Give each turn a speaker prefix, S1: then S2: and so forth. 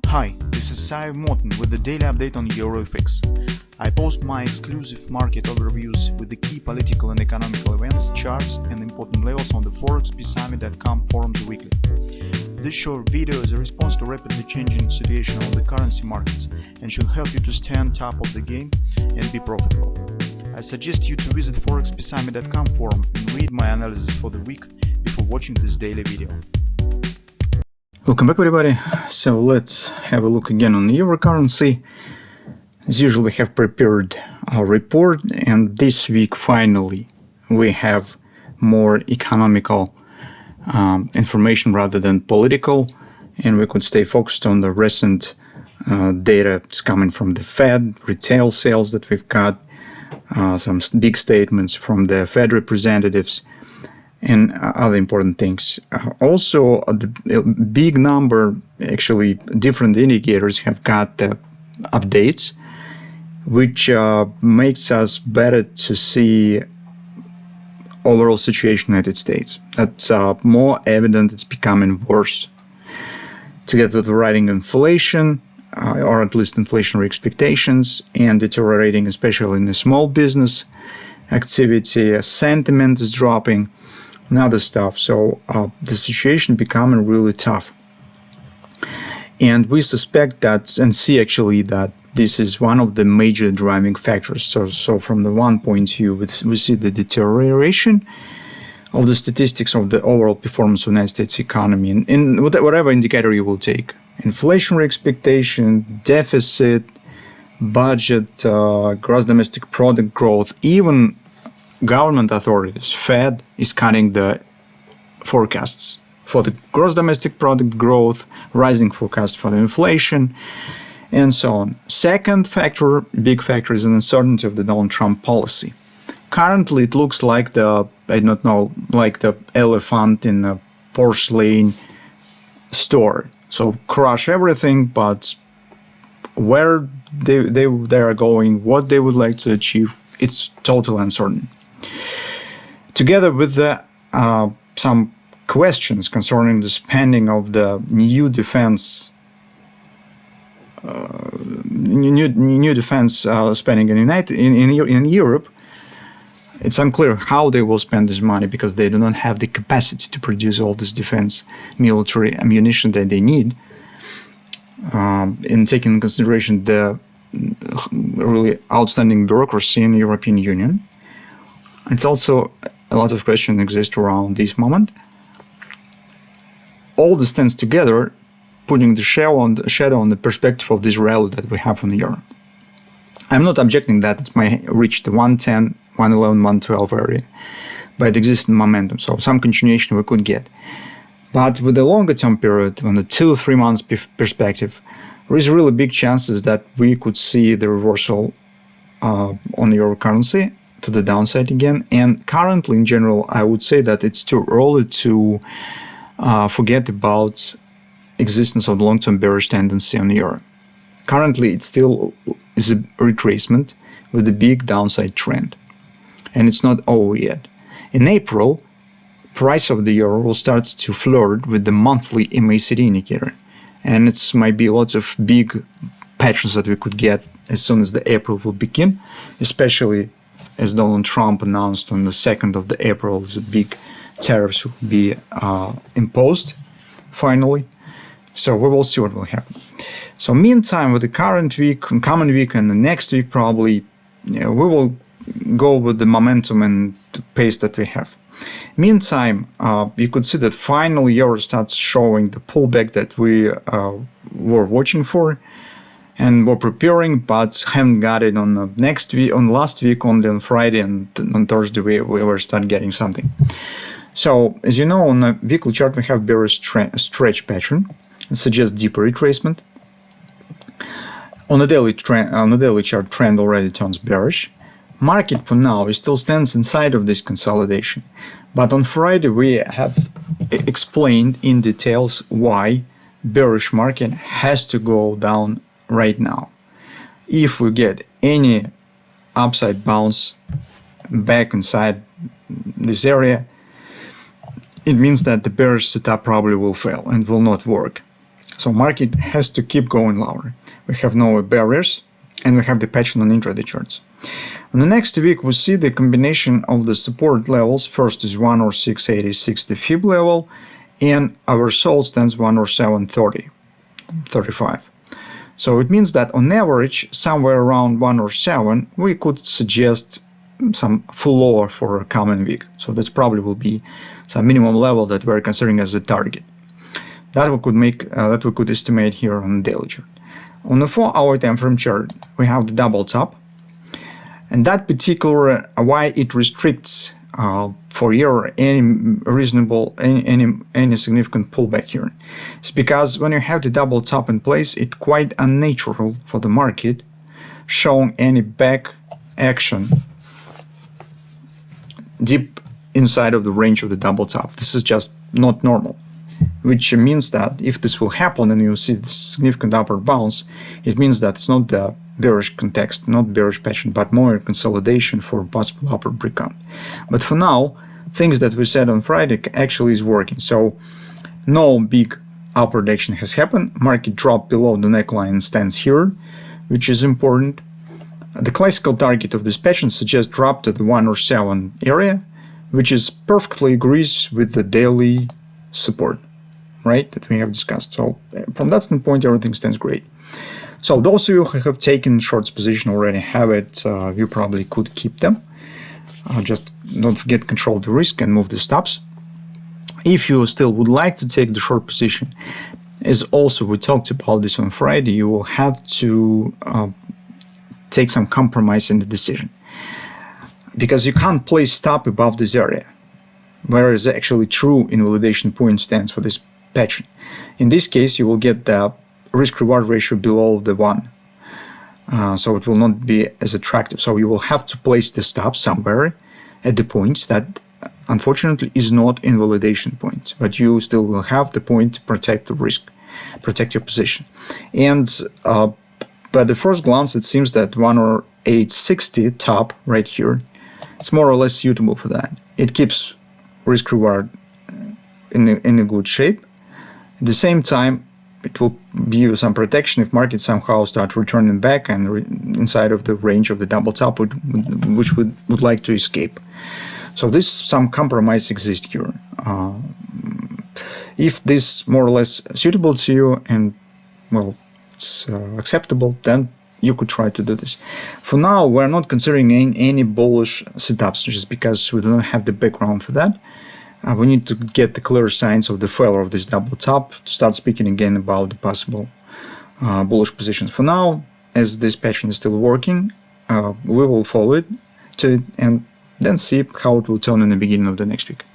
S1: Hi, this is Sive Morten with the daily update on EuroFX. I post my exclusive market overviews with the key political and economical events, charts and important levels on the ForexPeaceArmy.com forums weekly. This short video is a response to rapidly changing situation on the currency markets and should help you to stay on top of the game and be profitable. I suggest you to visit ForexPeaceArmy.com forum and read my analysis for the week before watching this daily video.
S2: Welcome back, everybody. So let's have a look again on the euro currency. As usual, we have prepared our report, and this week finally we have more economical information rather than political, and we could stay focused on the recent data that's coming from the Fed, retail sales that we've got, some big statements from the Fed representatives, and other important things. Also, the big number, actually different indicators have got updates, which makes us better to see overall situation in the United States. That's more evident, it's becoming worse. Together with the rising inflation, or at least inflationary expectations, and deteriorating, especially in the small business activity, sentiment is dropping, and other stuff. So the situation becoming really tough. And we suspect that, and see actually, that this is one of the major driving factors. So from the one point of view, we see the deterioration of the statistics of the overall performance of the United States economy in whatever indicator you will take. Inflationary expectation, deficit, budget, gross domestic product growth, even government authorities, Fed, is cutting the forecasts for the gross domestic product growth, rising forecast for the inflation, and so on. Second factor, big factor, is an uncertainty of the Donald Trump policy. Currently, it looks like like the elephant in a porcelain store. So crush everything, but where they are going, what they would like to achieve, it's totally uncertain. Together with some questions concerning the spending of the new defense spending in Europe, it's unclear how they will spend this money because they do not have the capacity to produce all this defense military ammunition that they need. In taking into consideration the really outstanding bureaucracy in the European Union, it's also a lot of questions exist around this moment. All this stands together, putting the shadow on the perspective of this rally that we have on the euro. I'm not objecting that it may reach the 110, 111, 112 area by the existing momentum, so some continuation we could get. But with the longer term period, on the 2-3 months perspective, there is really big chances that we could see the reversal on the euro currency to the downside again. And currently, in general, I would say that it's too early to forget about existence of the long-term bearish tendency on the euro. Currently, it still is a retracement with a big downside trend, and it's not over yet. In April, price of the euro will start to flirt with the monthly MACD indicator, and it might be lots of big patterns that we could get as soon as the April will begin, especially as Donald Trump announced on the 2nd of the April, the big tariffs will be imposed finally. So we will see what will happen. So meantime, with the current week, coming week, and the next week probably, we will go with the momentum and the pace that we have. Meantime, you could see that finally euro starts showing the pullback that we were watching for and were preparing, but haven't got it on the next week, on last week, only on Friday, and on Thursday we will start getting something. So as you know, on the weekly chart we have bearish stretch pattern. It suggests deeper retracement. On the daily chart, trend already turns bearish. Market for now still stands inside of this consolidation, but on Friday we have explained in details why bearish market has to go down right now. If we get any upside bounce back inside this area, it means that the bearish setup probably will fail and will not work. So market has to keep going lower. We have no barriers, and we have the pattern on intraday charts. On the next week, we see the combination of the support levels. First is 106.86, the Fib level, and our soul stands 107.30, 35. So it means that on average, somewhere around 107, we could suggest some floor for a coming week. So that's probably will be some minimum level that we're considering as a target. That we could make, that we could estimate here on the daily chart. On the 4-hour time frame chart, we have the double top, and that particular why it restricts for EUR any reasonable any significant pullback here. It's because when you have the double top in place, it's quite unnatural for the market showing any back action deep inside of the range of the double top. This is just not normal, which means that if this will happen and you see the significant upward bounce, it means that it's not the bearish context, not bearish pattern, but more consolidation for possible upward breakout. But for now, things that we said on Friday actually is working. So no big upward action has happened. Market dropped below the neckline and stands here, which is important. The classical target of this pattern suggests drop to the 107 area, which is perfectly agrees with the daily support, right, that we have discussed. So from that standpoint, everything stands great. So those of you who have taken shorts position already have it, you probably could keep them. Just don't forget control the risk and move the stops. If you still would like to take the short position, as also we talked about this on Friday, you will have to take some compromise in the decision, because you can't place stop above this area, whereas actually true invalidation point stands for this pattern. In this case, you will get the risk-reward ratio below the 1. So it will not be as attractive. So you will have to place the stop somewhere at the points that unfortunately is not invalidation point, but you still will have the point to protect the risk, protect your position. And by the first glance, it seems that 108.60 top right here, it's more or less suitable for that. It keeps risk-reward in a good shape. At the same time, it will give you some protection if markets somehow start returning back and inside of the range of the double top, which would like to escape. So this some compromise exists here. If this more or less suitable to you and well, it's acceptable, then you could try to do this. For now, we're not considering any bullish setups just because we don't have the background for that. We need to get the clear signs of the failure of this double top to start speaking again about the possible bullish positions. For now, as this pattern is still working, we will follow it and then see how it will turn in the beginning of the next week.